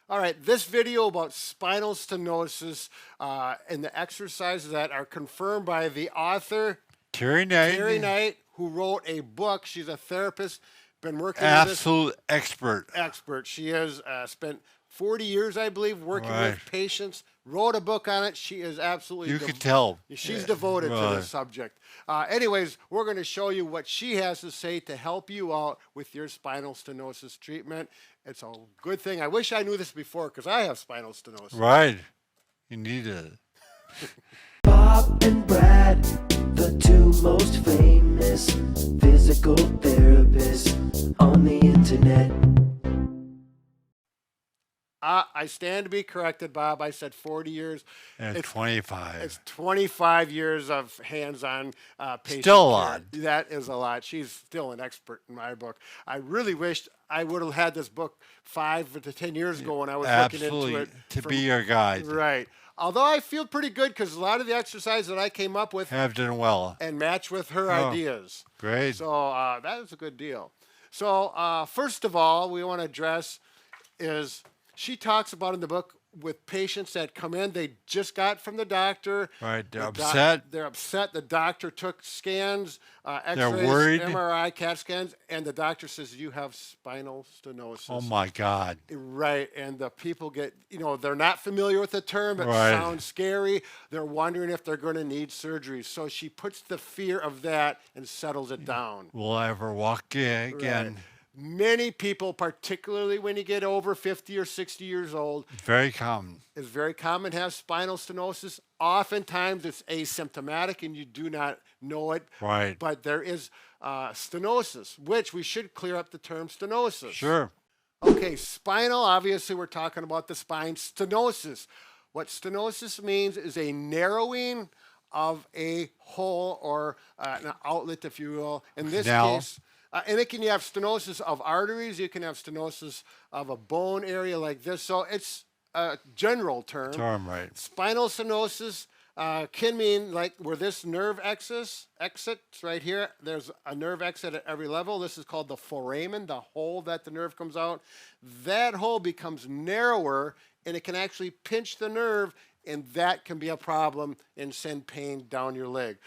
All right, this video about spinal stenosis and the exercises that are confirmed by the author, Terry Terry Knight, Knight, who wrote a book. She's a therapist, been working with this absolute expert. expert. She has spent 40 years, I believe, working Right. with patients, wrote a book on it. She is absolutely, You can tell. she's devoted to Right. this subject. Anyways, we're going to show you what she has to say to help you out with your spinal stenosis treatment. It's a good thing. I wish I knew this before because I have spinal stenosis. Right. You need it. Bob and Brad, the two most famous physical therapists on the internet. I stand to be corrected, Bob. I said 40 years. And It's 25. It's 25 years of hands-on patient Still a care. lot. That is a lot. She's still an expert in my book. I really wished I would have had this book 5 to 10 years ago when I was looking into Absolutely. it. To from- be your guide. Right. Although I feel pretty good because a lot of the exercises that I came up with Have done well. and match with her Oh, ideas. Great. So that is a good deal. So first of all, we want to address is she talks about in the book with patients that come in, they just got from the doctor. Right. They're The upset. They're upset. The doctor took scans, X-rays, worried. MRI, CAT scans, and the doctor says you have spinal stenosis. Oh, my God. Right, and the people get, they're not familiar with the term. It Right. sounds scary. They're wondering if they're going to need surgery. So she puts the fear of that and settles it down. Will I ever walk again? Right. Many people, particularly when you get over 50 or 60 years old, Very common. it's very common to have spinal stenosis. Oftentimes it's asymptomatic and you do not know it. Right. But there is stenosis, which we should clear up the term stenosis. Sure. Okay, spinal, obviously we're talking about the spine. Stenosis. What stenosis means is a narrowing of a hole or an outlet, if you will. In this Canal. case, and it can you have stenosis of arteries. You can have stenosis of a bone area like this. So it's a general term. Right. Spinal stenosis can mean like where this nerve exits right here. There's a nerve exit at every level. This is called the foramen, the hole that the nerve comes out. That hole becomes narrower and it can actually pinch the nerve, and that can be a problem and send pain down your leg.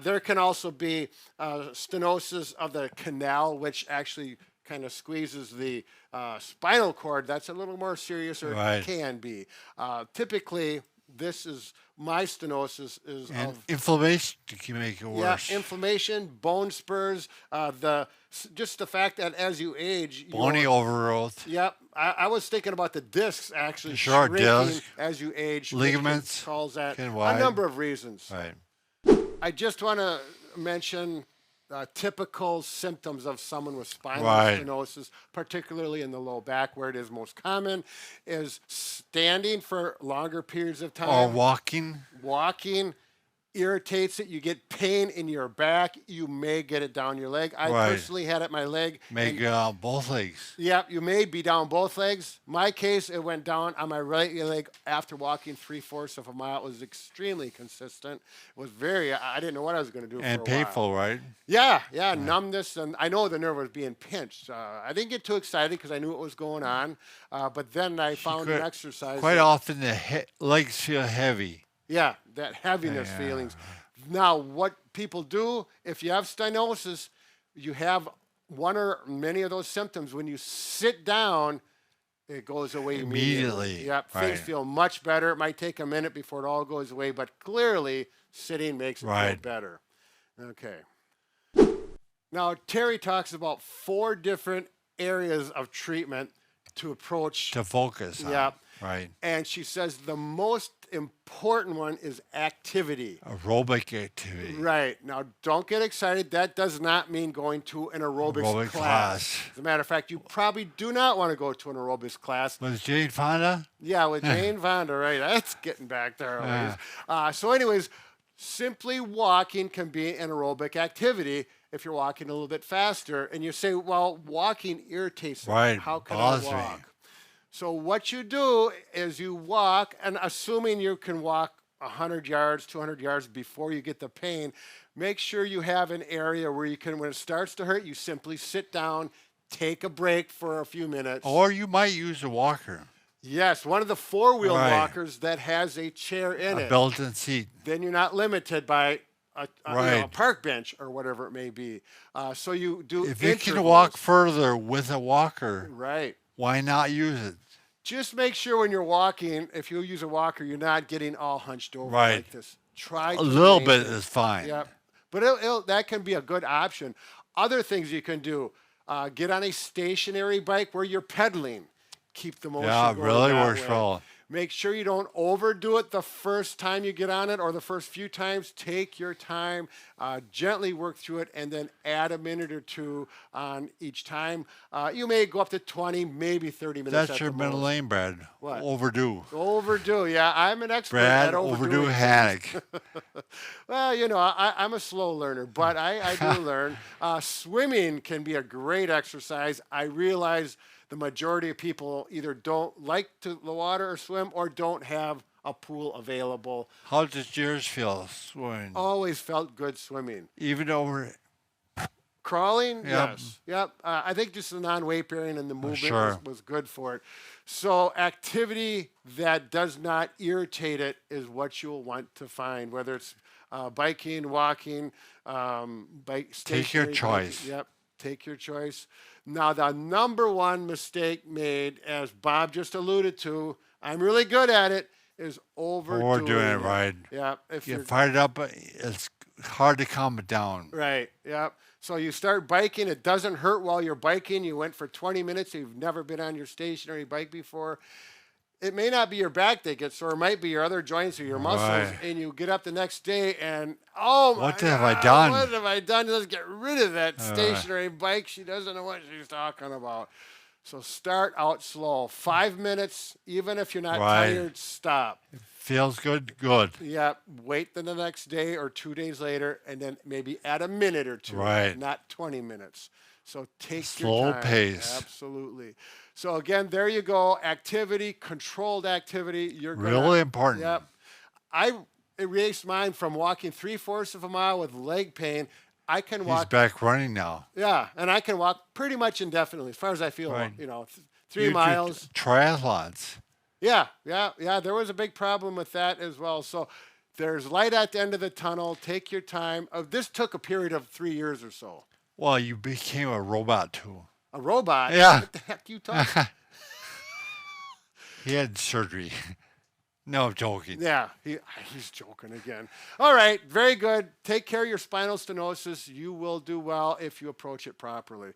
There can also be stenosis of the canal, which actually kind of squeezes the spinal cord. That's a little more serious, or Right. it can be. Typically, this is my stenosis is And of inflammation can make it worse. inflammation, bone spurs, just the fact that as you age, Bony overgrowth. Yep, I was thinking about the discs actually Sure, shrinking disc. as you age. which Ligaments calls that can a widen. number of reasons. Right. I just want to mention typical symptoms of someone with spinal Right. stenosis, particularly in the low back, where it is most common, is standing for longer periods of time. Or walking. Walking irritates it. You get pain in your back. You may get it down your leg. I Right. personally had it in my leg. Make both legs. Yep, you may be down both legs. My case, it went down on my right leg after walking 3/4 of a mile. It was extremely consistent. It was I didn't know what I was going to do And for a painful, right? while. Yeah, numbness, and I know the nerve was being pinched. I didn't get too excited because I knew what was going on, but then I found an exercise. Quite that- often the legs feel heavy. Yeah, that heaviness feelings. Now, what people do, if you have stenosis, you have one or many of those symptoms. When you sit down, it goes away immediately. Yep, things right. feel much better. It might take a minute before it all goes away, but clearly sitting makes it feel Right. better. Okay. Now, Terry talks about 4 different areas of treatment to approach. To focus on. Yep. Right. And she says the most important one is activity. Aerobic activity. Right. Now, don't get excited. That does not mean going to an aerobics Aerobic class. As a matter of fact, you probably do not want to go to an aerobics class. Was Jane Fonda? Yeah, with Jane Fonda, right? That's getting back there. So anyways, simply walking can be an aerobic activity if you're walking a little bit faster. And you say, well, walking irritates me. Right. How can I Bothers me. walk? So what you do is you walk, and assuming you can walk 100 yards, 200 yards before you get the pain, make sure you have an area where you can, when it starts to hurt, you simply sit down, take a break for a few minutes. Or you might use a walker. Yes, one of the four-wheel Right. walkers that has a chair in A it. built-in seat. Then you're not limited by a Right. park bench or whatever it may be. So you do If you can intervals. walk further with a walker, Right. why not use it? Just make sure when you're walking, if you use a walker, you're not getting all hunched over Right. like this. Try A to little bit maintain- is fine. Yep. But that can be a good option. Other things you can do: get on a stationary bike where you're pedaling. Keep the motion Yeah, it going really that works way. well. Make sure you don't overdo it the first time you get on it or the first few times. Take your time, gently work through it, and then add a minute or two on each time. You may go up to 20, maybe 30 minutes. That's at your the middle most. lane, Brad. What? Overdue. Overdue, yeah. I'm an expert Brad, at overdoing overdue things. Haddock. Well, I'm a slow learner, but I do learn. Swimming can be a great exercise. I realize the majority of people either don't like the water or swim or don't have a pool available. How does yours feel swimming? Always felt good swimming. Even over. Crawling, Yep. yes. Yep. I think just the non-weight bearing and the movement sure. was good for it. So activity that does not irritate it is what you'll want to find, whether it's biking, walking, Take your stationary biking. choice. Yep. Take your choice. Now, the number one mistake made, as Bob just alluded to, I'm really good at it, is overdoing it, right. Yeah. If Get you're fired up, it's hard to calm it down. Right. Yep. So you start biking. It doesn't hurt while you're biking. You went for 20 minutes. You've never been on your stationary bike before. It may not be your back that gets sore. It might be your other joints or your muscles. Right. And you get up the next day and, oh my What have I God, done? What have I done? Let's get rid of that stationary bike. She doesn't know what she's talking about. So start out slow. 5 minutes, even if you're not Right. tired, stop. Feels good? Good. Yeah, wait the next day or 2 days later, and then maybe add a minute or two. Right. Not 20 minutes. So take Slow your time. pace. Absolutely. So again, there you go. Activity, controlled activity. You're gonna, Really important. Yep. I erased mine from walking 3/4 of a mile with leg pain. I can He's walk. back running now. Yeah, and I can walk pretty much indefinitely, as far as I feel. Right. 3 You do miles. Triathlons. Yeah. There was a big problem with that as well. So there's light at the end of the tunnel. Take your time. This took a period of 3 years or so. Well, you became a robot too. A robot? Yeah. What the heck you talking? He had surgery. No, I'm joking. Yeah, he's joking again. All right, very good. Take care of your spinal stenosis. You will do well if you approach it properly.